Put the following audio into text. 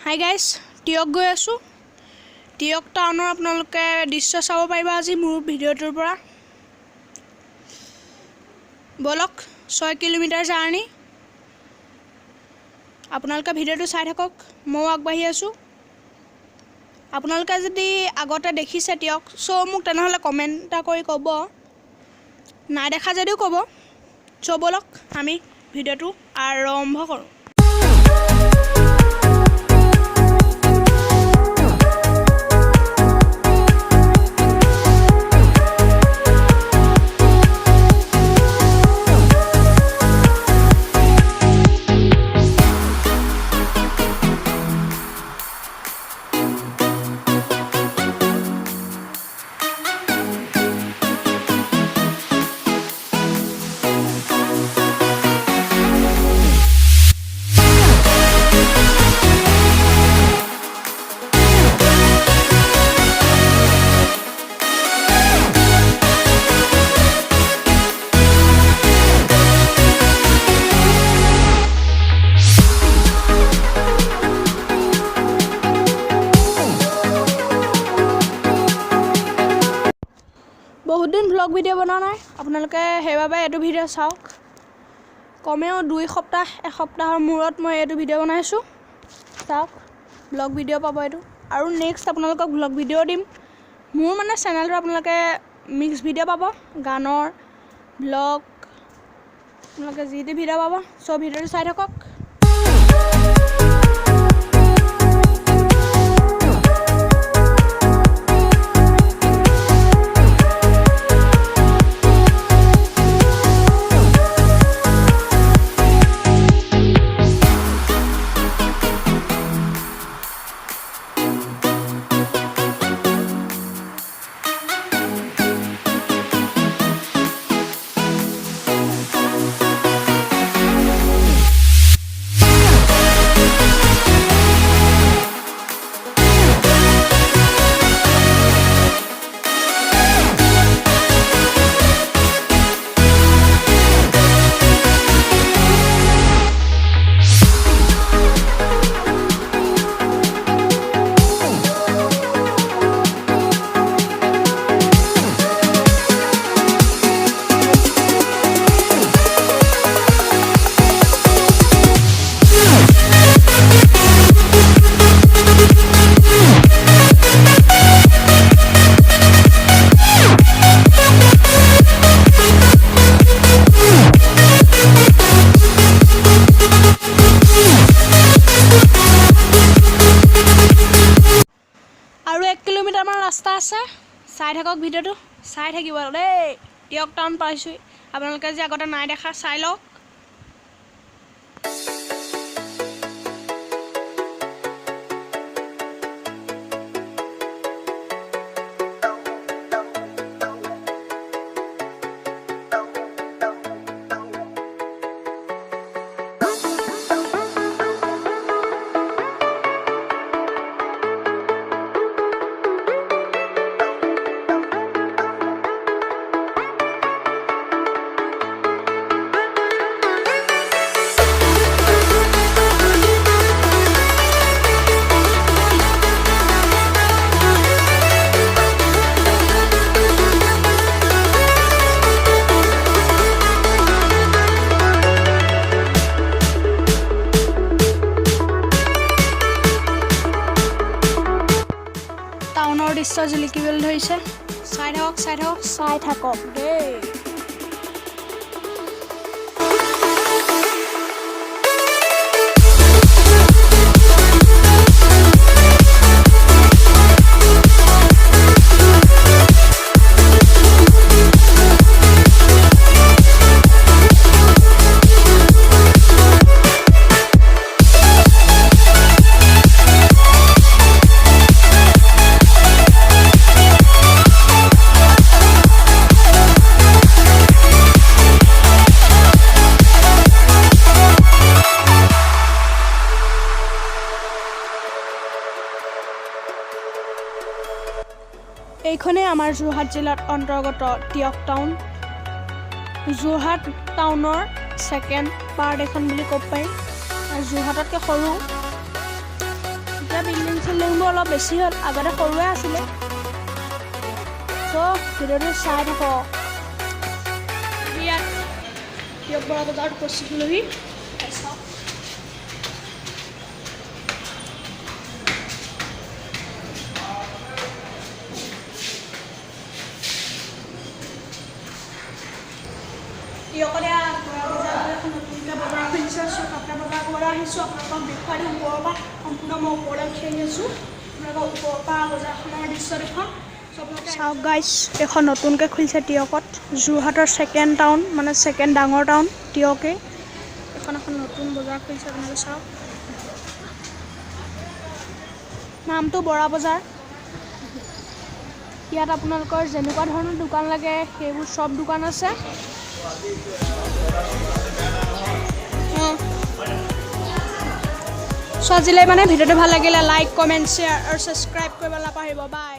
Hi guys, Teok গৈ আছোঁ। টিয়ক টাউনৰ আপোনালোকে দৃশ্য চাব পাৰিব আজি মোৰ ভিডিঅ'টোৰ পৰা। বলক 6 কিলোমিটাৰ জাৰ্ণি, আপোনালোকে ভিডিঅ'টো চাই থাকক, ময়ো আগবাঢ়ি আছোঁ। আপোনালোকে যদি আগতে দেখিছে টিয়ক মোক তেনেহ'লে কমেণ্ট এটা কৰি ক'ব, নাই দেখা যদিও ক'ব। বলক আমি ভিডিঅ'টো আৰম্ভ কৰোঁ। বহুত দিন ব্লগ ভিডিঅ' বনোৱা নাই, আপোনালোকে সেইবাবে এইটো ভিডিঅ' চাওক। কমেও 2 সপ্তাহ 1 সপ্তাহৰ মূৰত মই এইটো ভিডিঅ' বনাইছোঁ। চাওক, ব্লগ ভিডিঅ' পাব এইটো। আৰু নেক্সট আপোনালোকক ব্লগ ভিডিঅ' দিম। মোৰ চেনেলটো আপোনালোকে মিক্স ভিডিঅ' পাব, গানৰ ব্লগ, আপোনালোকে যি টি ভিডিঅ' পাব। ভিডিঅ'টো চাই থাকক। আৰু 1 কিলোমিটাৰমান ৰাস্তা আছে, চাই থাকক ভিডিঅ'টো, চাই থাকিব দেই। টিয়ক টাউন পাইছোঁ, আপোনালোকে যে আগতে নাই দেখা চাই লওক। টাউনৰ দৃশ্য জিলিকিবলৈ ধৰিছে, চাই থাকক দেই। এইখনেই আমাৰ যোৰহাট জিলাৰ অন্তৰ্গত টিয়ক টাউন। যোৰহাট টাউনৰ ছেকেণ্ড পাৰ্ট এখন বুলি ক'ব পাৰি। যোৰহাটতকৈ সৰু, অলপ বেছি হ'ল, আগতে সৰুৱে আছিলে। চ' ভিডিঅ'টো চাই থাকক। ইয়াত টিয়ক বৰা বজাৰত উপস্থিত হ'লোহি। টিয়কতে বৰা বজাৰ এখন নতুনকৈ বজাৰ খুলিছে। চ' কাপোৰ বজাৰ কৰিবলৈ আহিছোঁ। আপোনালোকক দেখুৱাই দিওঁ ওপৰৰ পৰা, সম্পূৰ্ণ মই ওপৰলৈ উঠি আহি আছোঁ। আপোনালোকক ওপৰৰ পৰা বজাৰখনৰ দৃশ্য দেখুৱাম। চাওক গাইছ, এখন নতুনকৈ খুলিছে টিয়কত। যোৰহাটৰ ছেকেণ্ড টাউন, মানে ছেকেণ্ড ডাঙৰ টাউন টিয়কে। এখন নতুন বজাৰ খুলিছে, আপোনালোকে চাওক। নামটো বৰা বজাৰ। ইয়াত আপোনালোকৰ যেনেকুৱা ধৰণৰ দোকান লাগে সেইবোৰ চব দোকান আছে। চ' আজিলৈ মানে ভিডিঅ'টো ভাল লাগিলে লাইক, কমেণ্ট, শ্বেয়াৰ আৰু ছাবস্ক্ৰাইব কৰিব নাপাহৰিব। বাই।